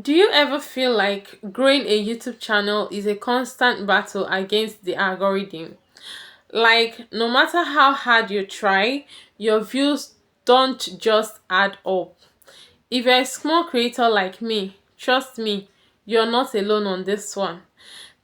Do you ever feel like growing a YouTube channel is a constant battle against the algorithm? Like, no matter how hard you try, your views don't just add up. If you're a small creator like me, trust me, you're not alone on this one.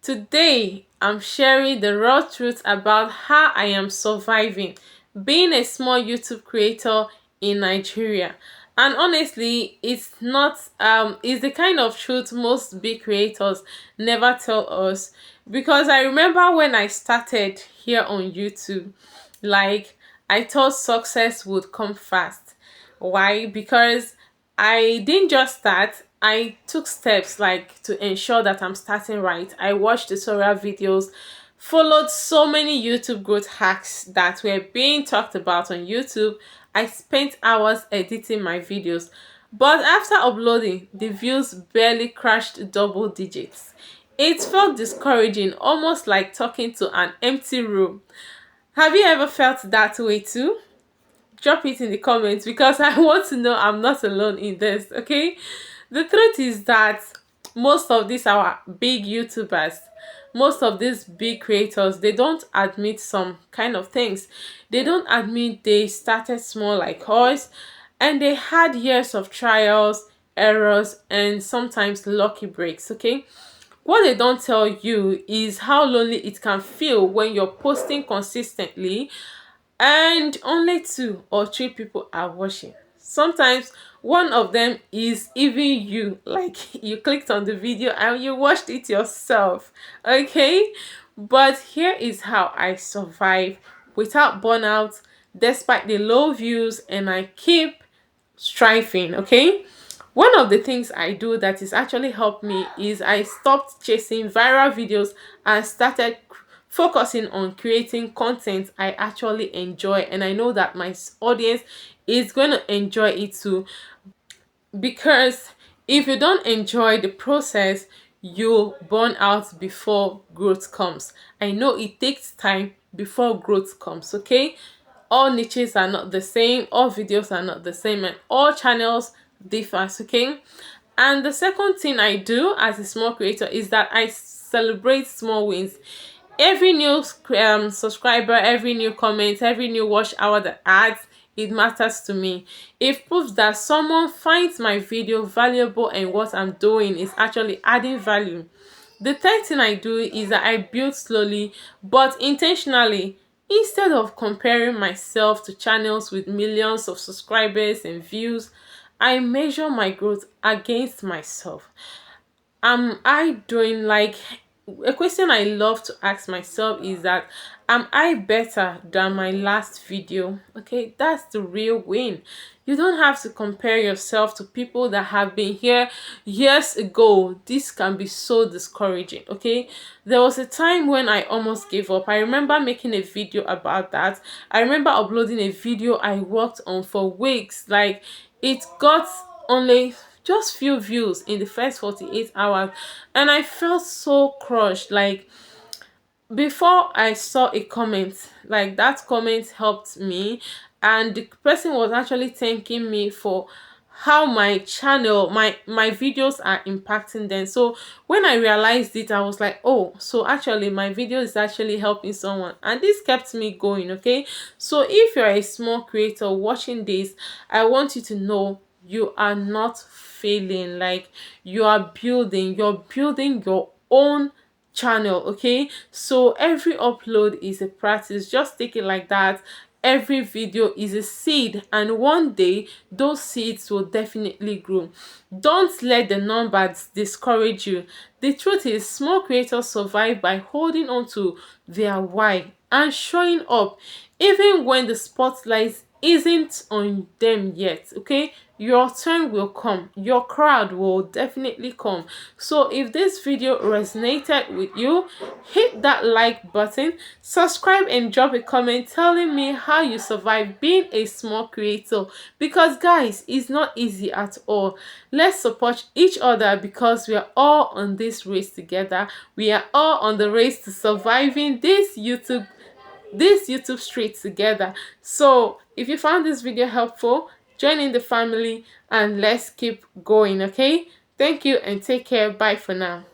Today, I'm sharing the raw truth about how I am surviving being a small YouTube creator in Nigeria. And honestly, it's the kind of truth most big creators never tell us, because I remember when I started here on YouTube, like, I thought success would come fast. Why? Because I didn't just start, I took steps like to ensure that I'm starting right. I watched tutorial videos, followed so many YouTube growth hacks that were being talked about on YouTube. I spent hours editing my videos. But after uploading, the views barely crashed double digits. It felt discouraging, almost like talking to an empty room. Have you ever felt that way too? Drop it in the comments because I want to know I'm not alone in this, okay? The truth is that most of these our big YouTubers, most of these big creators, they don't admit some kind of things. They don't admit they started small like us, and they had years of trials, errors, and sometimes lucky breaks, okay? What they don't tell you is how lonely it can feel when you're posting consistently and only two or three people are watching. Sometimes one of them is even you, like you clicked on the video and you watched it yourself. Okay, but here is how I survive without burnout, despite the low views, and I keep striving. Okay, one of the things I do that is actually helped me is I stopped chasing viral videos and started focusing on creating content I actually enjoy, and I know that my audience is going to enjoy it too. Because if you don't enjoy the process, you'll burn out before growth comes. I know it takes time before growth comes, okay? All niches are not the same, all videos are not the same, and all channels differ, okay? And the second thing I do as a small creator is that I celebrate small wins. Every new subscriber, every new comment, every new watch hour that adds, it matters to me. It proves that someone finds my video valuable and what I'm doing is actually adding value. The third thing I do is that I build slowly but intentionally. Instead of comparing myself to channels with millions of subscribers and views, I measure my growth against myself. Am I doing, like, a question I love to ask myself is that, am I better than my last video? Okay, that's the real win. You don't have to compare yourself to people that have been here years ago. This can be so discouraging. Okay, there was a time when I almost gave up. I remember making a video about that. I remember uploading a video I worked on for weeks. Like, it got only just few views in the first 48 hours, and I felt so crushed. Like, before I saw a comment, like, that comment helped me, and the person was actually thanking me for how my channel, my videos are impacting them. So when I realized it, I was like, oh, so actually my video is actually helping someone, and this kept me going. Okay, so if you're a small creator watching this, I want you to know you are not failing. Like, you're building your own channel. Okay, so every upload is a practice. Just take it like that. Every video is a seed, and one day those seeds will definitely grow. Don't let the numbers discourage you. The truth is, small creators survive by holding on to their why and showing up even when the spotlight isn't on them yet. Okay, your turn will come, your crowd will definitely come. So if this video resonated with you, hit that like button, subscribe, and drop a comment telling me how you survive being a small creator, because guys, it's not easy at all. Let's support each other because we are all on this race together. We are all on the race to surviving this YouTube street together. So if you found this video helpful, join in the family and let's keep going, okay? Thank you and take care. Bye for now.